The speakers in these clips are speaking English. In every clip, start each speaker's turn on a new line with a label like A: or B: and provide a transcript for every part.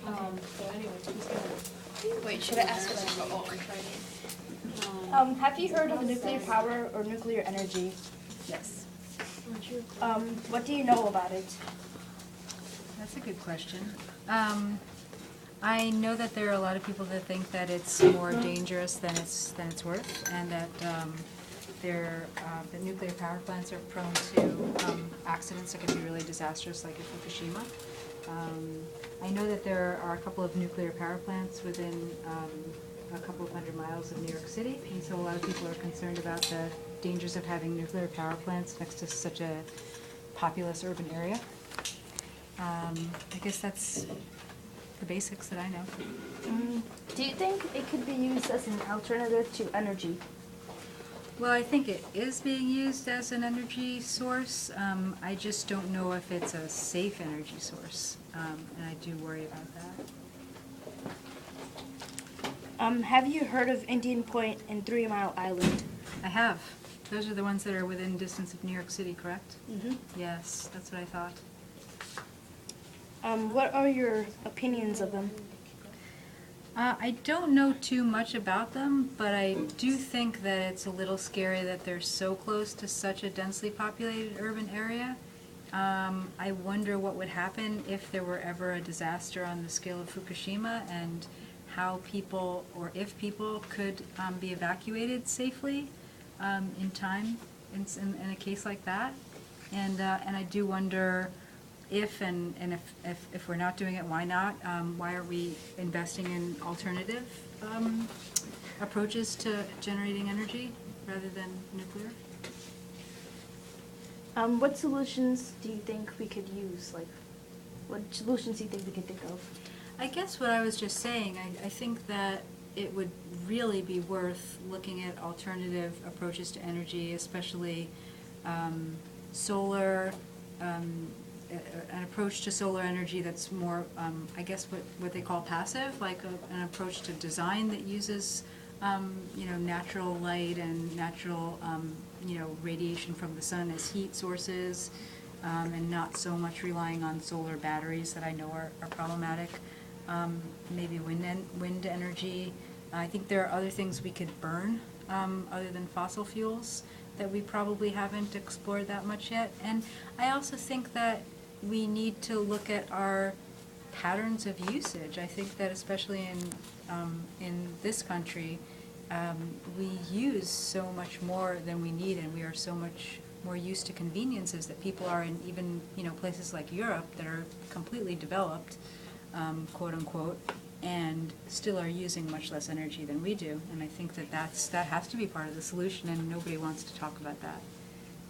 A: So anyway, he's gonna.
B: Wait, should I ask it?
C: Have you heard of nuclear power or nuclear energy?
D: Yes.
C: What do you know about it?
D: That's a good question. I know that there are a lot of people that think that it's more dangerous than it's worth, and that the nuclear power plants are prone to accidents that can be really disastrous, like at Fukushima. I know that there are a couple of nuclear power plants within a couple of 100 miles of New York City, and so a lot of people are concerned about the dangers of having nuclear power plants next to such a populous urban area. I guess that's the basics that I know.
C: Do you think it could be used as an alternative to energy?
D: Well, I think it is being used as an energy source. I just don't know if it's a safe energy source, and I do worry about that.
C: Have you heard of Indian Point and 3 Mile Island?
D: I have. Those are the ones that are within distance of New York City, correct?
C: Mm-hmm.
D: Yes, that's what I thought.
C: What are your opinions of them?
D: I don't know too much about them, but I do think that it's a little scary that they're so close to such a densely populated urban area. I wonder what would happen if there were ever a disaster on the scale of Fukushima, and how people, or if people, could be evacuated safely in time in a case like that. And I do wonder if if we're not doing it, why not? Why are we investing in alternative approaches to generating energy rather than nuclear?
C: What solutions do you think we could use? Like, what solutions do you think we could think of?
D: I guess what I was just saying, I think that it would really be worth looking at alternative approaches to energy, especially solar, an approach to solar energy that's more, I guess, what they call passive, like an approach to design that uses, natural light and natural, radiation from the sun as heat sources, and not so much relying on solar batteries that I know are problematic. Maybe wind energy. I think there are other things we could burn other than fossil fuels that we probably haven't explored that much yet. And I also think that we need to look at our patterns of usage. I think that especially in this country, we use so much more than we need, and we are so much more used to conveniences that people are in even places like Europe that are completely developed, quote unquote, and still are using much less energy than we do. And I think that has to be part of the solution, and nobody wants to talk about that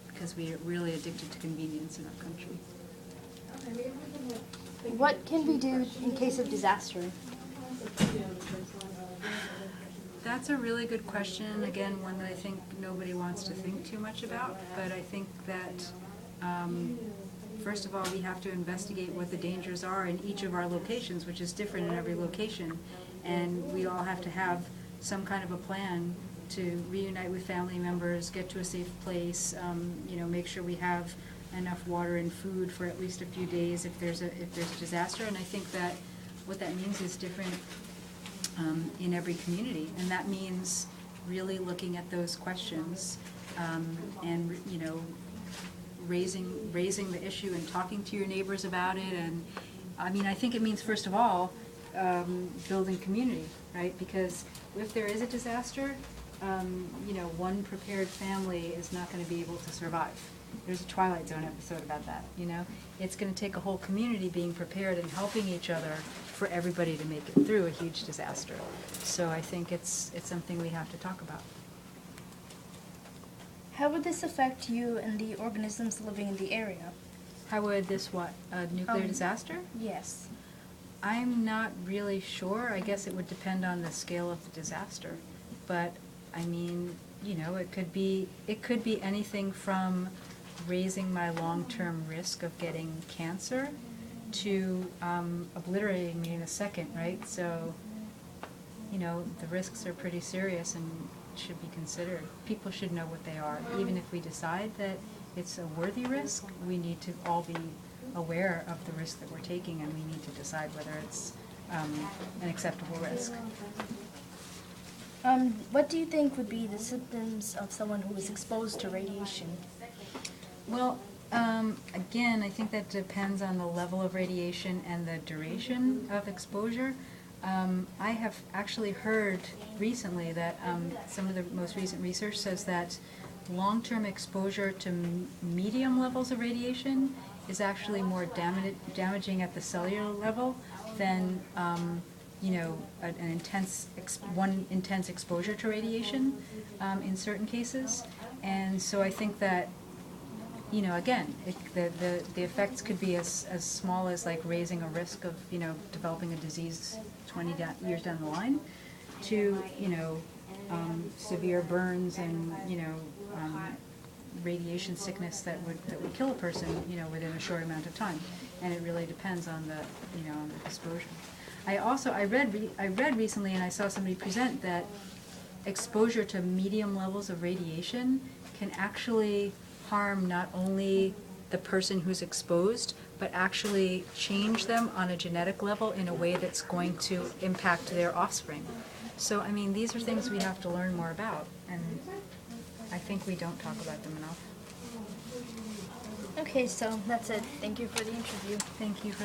D: because we are really addicted to convenience in our country.
C: What can we do in case of disaster?
D: That's a really good question. Again, one that I think nobody wants to think too much about, but I think that first of all, we have to investigate what the dangers are in each of our locations, which is different in every location, and we all have to have some kind of a plan to reunite with family members, get to a safe place, make sure we have enough water and food for at least a few days if there's a disaster. And I think that what that means is different in every community, and that means really looking at those questions and raising the issue and talking to your neighbors about it. And I think it means, first of all, building community, right? Because if there is a disaster, one prepared family is not going to be able to survive. There's a Twilight Zone episode about that, It's going to take a whole community being prepared and helping each other for everybody to make it through a huge disaster. So I think it's something we have to talk about.
C: How would this affect you and the organisms living in the area?
D: How would this a nuclear disaster?
C: Yes.
D: I'm not really sure. I guess it would depend on the scale of the disaster. But it could be anything from raising my long-term risk of getting cancer to obliterating me in a second, right? So, the risks are pretty serious and should be considered. People should know what they are. Even if we decide that it's a worthy risk, we need to all be aware of the risk that we're taking, and we need to decide whether it's an acceptable risk.
C: What do you think would be the symptoms of someone who is exposed to radiation?
D: Well, again, I think that depends on the level of radiation and the duration of exposure. I have actually heard recently that some of the most recent research says that long-term exposure to medium levels of radiation is actually more damaging at the cellular level than an intense exposure to radiation in certain cases. And so I think that, again, the effects could be as small as like raising a risk of, developing a disease 20 years down the line to, severe burns and, radiation sickness that would kill a person, within a short amount of time. And it really depends on the, on the exposure. I read recently, and I saw somebody present that exposure to medium levels of radiation can actually harm not only the person who's exposed, but actually change them on a genetic level in a way that's going to impact their offspring. So, I mean, these are things we have to learn more about, and I think we don't talk about them enough.
C: Okay, so that's it. Thank you for the interview.
D: Thank you for